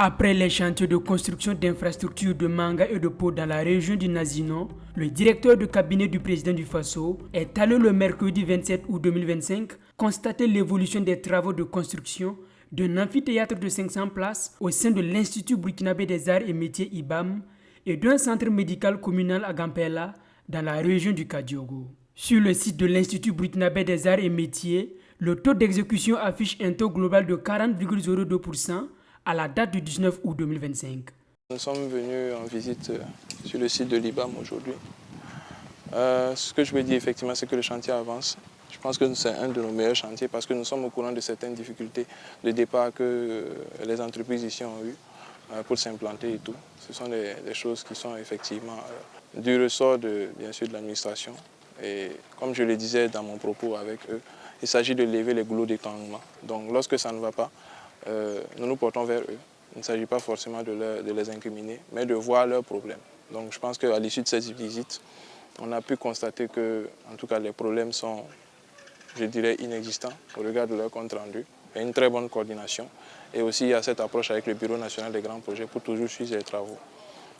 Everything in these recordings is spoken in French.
Après les chantiers de construction d'infrastructures de Manga et de Pau dans la région du Nazino, le directeur de cabinet du président du Faso est allé le mercredi 27 août 2025 constater l'évolution des travaux de construction d'un amphithéâtre de 500 places au sein de l'Institut burkinabé des arts et métiers IBAM et d'un centre médical communal à Gampela dans la région du Kadiogo. Sur le site de l'Institut burkinabé des arts et métiers, le taux d'exécution affiche un taux global de 40,02% à la date du 19 août 2025. Nous sommes venus en visite sur le site de l'IBAM aujourd'hui. Ce que je veux dire effectivement, c'est que le chantier avance. Je pense que c'est un de nos meilleurs chantiers parce que nous sommes au courant de certaines difficultés de départ que les entreprises ici ont eues pour s'implanter et tout. Ce sont des choses qui sont effectivement du ressort bien sûr de l'administration. Et comme je le disais dans mon propos avec eux, il s'agit de lever les goulots d'étranglement. Donc lorsque ça ne va pas, nous nous portons vers eux. Il ne s'agit pas forcément de les incriminer, mais de voir leurs problèmes. Donc je pense qu'à l'issue de cette visite, on a pu constater que, en tout cas, les problèmes sont, je dirais, inexistants au regard de leur compte rendu. Il y a une très bonne coordination. Et aussi, il y a cette approche avec le Bureau national des grands projets pour toujours suivre les travaux.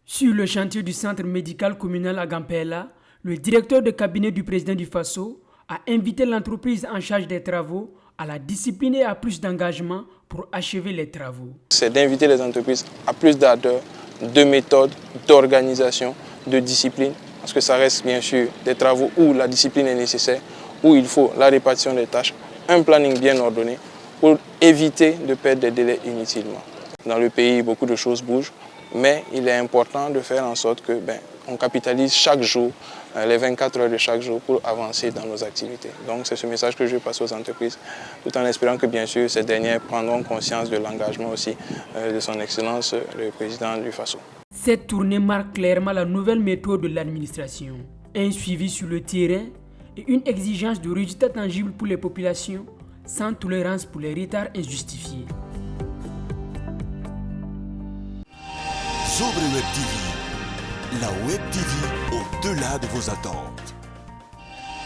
Sur le chantier du centre médical communal à Gampela, le directeur de cabinet du président du Faso a invité l'entreprise en charge des travaux à la discipline et à plus d'engagement pour achever les travaux. C'est d'inviter les entreprises à plus d'ardeur, de méthode, d'organisation, de discipline, parce que ça reste bien sûr des travaux où la discipline est nécessaire, où il faut la répartition des tâches, un planning bien ordonné pour éviter de perdre des délais inutilement. Dans le pays, beaucoup de choses bougent, mais il est important de faire en sorte que on capitalise chaque jour, les 24 heures de chaque jour pour avancer dans nos activités. Donc c'est ce message que je vais passer aux entreprises, tout en espérant que bien sûr ces dernières prendront conscience de l'engagement aussi de son Excellence le président du Faso. Cette tournée marque clairement la nouvelle méthode de l'administration. Un suivi sur le terrain et une exigence de résultats tangibles pour les populations, sans tolérance pour les retards injustifiés. Sobre Web TV, la Web TV au-delà de vos attentes.